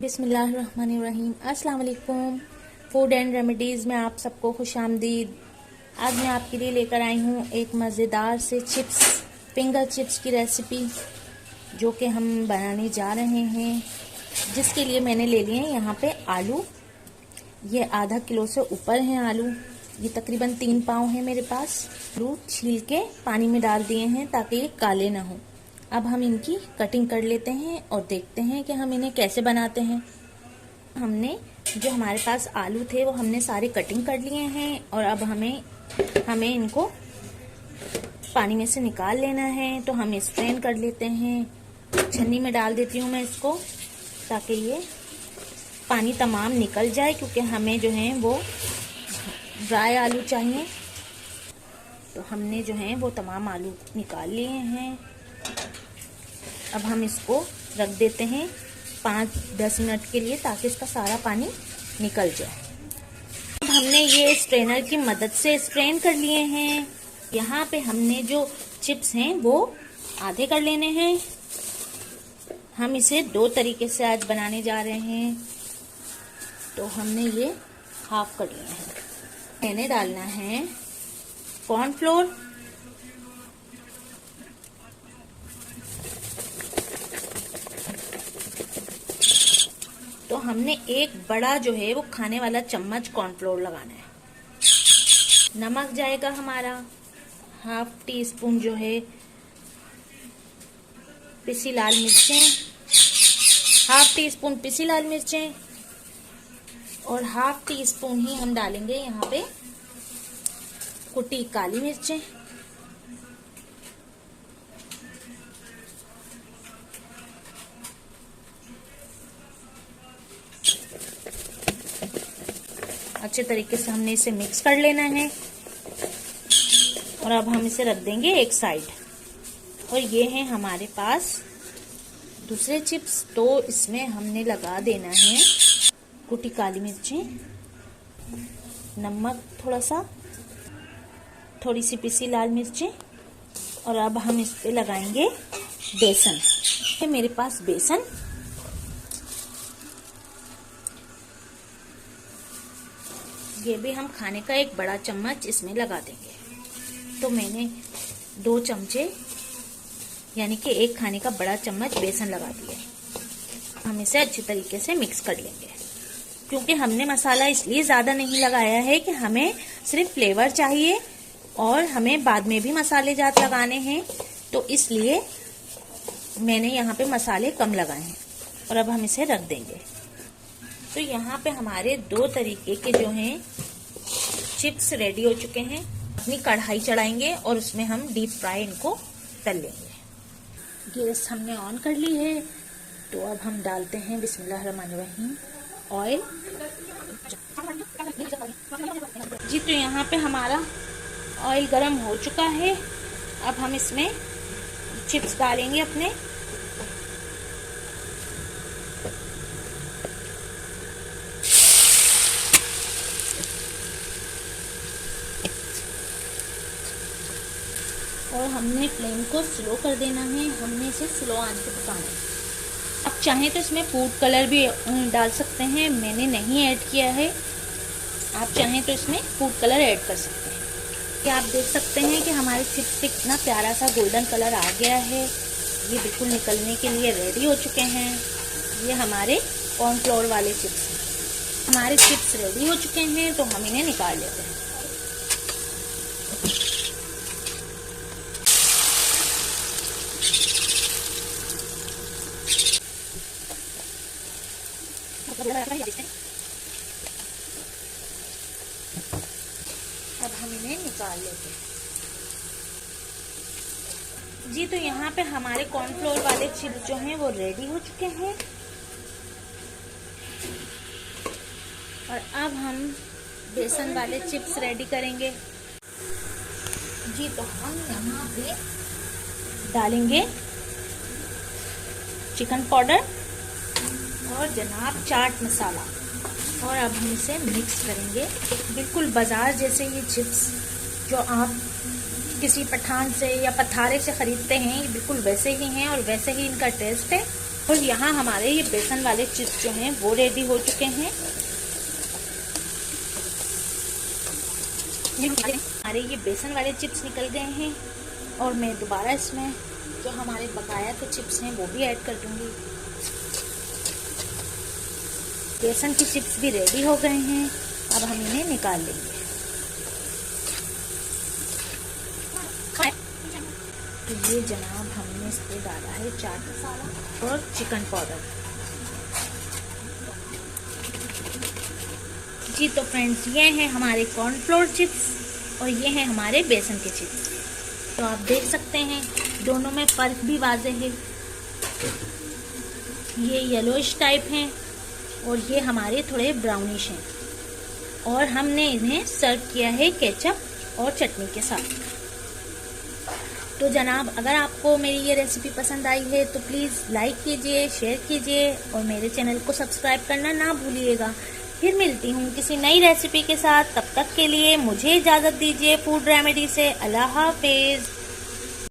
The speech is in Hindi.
बिस्मिल्लाहिर्रहमानिर्रहीम। अस्सलाम वालेकुम। फूड एंड रेमेडीज़ में आप सबको खुशामदीद। आज मैं आपके लिए लेकर आई हूँ एक मज़ेदार से चिप्स, फिंगर चिप्स की रेसिपी जो कि हम बनाने जा रहे हैं। जिसके लिए मैंने ले लिए हैं यहाँ पे आलू। ये आधा किलो से ऊपर हैं आलू। ये तकरीबन 3 पाव है मेरे पास। आलू छील के पानी में डाल दिए हैं ताकि ये काले ना हो। अब हम इनकी कटिंग कर लेते हैं और देखते हैं कि हम इन्हें कैसे बनाते हैं। हमने जो हमारे पास आलू थे वो हमने सारे कटिंग कर लिए हैं और अब हमें इनको पानी में से निकाल लेना है। तो हम स्ट्रेन कर लेते हैं। छन्नी में डाल देती हूँ मैं इसको ताकि ये पानी तमाम निकल जाए, क्योंकि हमें जो है वो ड्राई आलू चाहिए। तो हमने जो है वो तमाम आलू निकाल लिए हैं। अब हम इसको रख देते हैं 5-10 मिनट के लिए ताकि इसका सारा पानी निकल जाए। अब हमने ये स्ट्रेनर की मदद से स्ट्रेन कर लिए हैं। यहाँ पे हमने जो चिप्स हैं वो आधे कर लेने हैं। हम इसे 2 तरीके से आज बनाने जा रहे हैं। तो हमने ये हाफ कर लिया है। मैंने डालना है कॉर्नफ्लोर, तो हमने एक बड़ा जो है वो खाने वाला चम्मच कॉर्नफ्लोर लगाना है। नमक जाएगा हमारा हाफ टी स्पून जो है पिसी लाल मिर्चें, हाफ टी स्पून पिसी लाल मिर्चें और हाफ टी स्पून ही हम डालेंगे यहाँ पे कुटी काली मिर्चें। अच्छे तरीके से हमने इसे मिक्स कर लेना है और अब हम इसे रख देंगे एक साइड। और ये है हमारे पास दूसरे चिप्स। तो इसमें हमने लगा देना है कुटी काली मिर्चें, नमक थोड़ा सा, थोड़ी सी पिसी लाल मिर्चें और अब हम इस पे लगाएंगे बेसन। है मेरे पास बेसन। ये भी हम खाने का एक बड़ा चम्मच इसमें लगा देंगे। तो मैंने 2 चमचे यानी कि 1 खाने का बड़ा चम्मच बेसन लगा दिया। हम इसे अच्छी तरीके से मिक्स कर लेंगे, क्योंकि हमने मसाला इसलिए ज़्यादा नहीं लगाया है कि हमें सिर्फ फ्लेवर चाहिए और हमें बाद में भी मसाले जात लगाने हैं। तो इसलिए मैंने यहाँ पे मसाले कम लगाए हैं और अब हम इसे रख देंगे। तो यहाँ पे हमारे 2 तरीके के जो हैं चिप्स रेडी हो चुके हैं। अपनी कढ़ाई चढ़ाएंगे और उसमें हम डीप फ्राई इनको तल लेंगे। गैस हमने ऑन कर ली है। तो अब हम डालते हैं बिस्मिल्लाहिर्रहमानिर्रहीम ऑयल। जी, तो यहाँ पे हमारा ऑयल गरम हो चुका है। अब हम इसमें चिप्स डालेंगे अपने। और हमने फ्लेम को स्लो कर देना है। हमने इसे स्लो आंच पे पकाना है। आप चाहें तो इसमें फूड कलर भी डाल सकते हैं, मैंने नहीं ऐड किया है। आप चाहें तो इसमें फूड कलर ऐड कर सकते हैं। क्या आप देख सकते हैं कि हमारे चिप्स पे कितना प्यारा सा गोल्डन कलर आ गया है। ये बिल्कुल निकलने के लिए रेडी हो चुके हैं। ये हमारे कॉर्नफ्लोर वाले चिप्स हैं। हमारे चिप्स रेडी हो चुके हैं तो हम इन्हें निकाल लेते हैं। अब हम इन्हें निकाल लेते हैं। जी, तो यहाँ पे हमारे कॉर्नफ्लोर वाले चिप्स जो हैं वो रेडी हो चुके हैं। और अब हम बेसन वाले चिप्स रेडी करेंगे। जी, तो हम यहाँ पे डालेंगे चिकन पाउडर और जनाब चाट मसाला और अब हम इसे मिक्स करेंगे। बिल्कुल बाजार जैसे ये चिप्स जो आप किसी पठान से या पथारे से ख़रीदते हैं, ये बिल्कुल वैसे ही हैं और वैसे ही इनका टेस्ट है। और यहाँ हमारे ये बेसन वाले चिप्स जो हैं वो रेडी हो चुके हैं। हमारे ये बेसन वाले चिप्स निकल गए हैं और मैं दोबारा इसमें जो हमारे बकाया के चिप्स हैं वो भी ऐड कर दूंगी। बेसन के चिप्स भी रेडी हो गए हैं, अब हम इन्हें निकाल लेंगे। तो ये जनाब हमने इस पे डाला है चाट मसाला और चिकन पाउडर। जी तो फ्रेंड्स, ये हैं हमारे कॉर्नफ्लोर चिप्स और ये हैं हमारे बेसन के चिप्स। तो आप देख सकते हैं दोनों में फ़र्क भी वाज़ेह है। ये येलोइश टाइप हैं और ये हमारे थोड़े ब्राउनिश हैं और हमने इन्हें सर्व किया है केचप और चटनी के साथ। तो जनाब, अगर आपको मेरी ये रेसिपी पसंद आई है तो प्लीज़ लाइक कीजिए, शेयर कीजिए और मेरे चैनल को सब्सक्राइब करना ना भूलिएगा। फिर मिलती हूँ किसी नई रेसिपी के साथ, तब तक के लिए मुझे इजाज़त दीजिए फूड रेमेडी से। अल्लाह हाफिज़।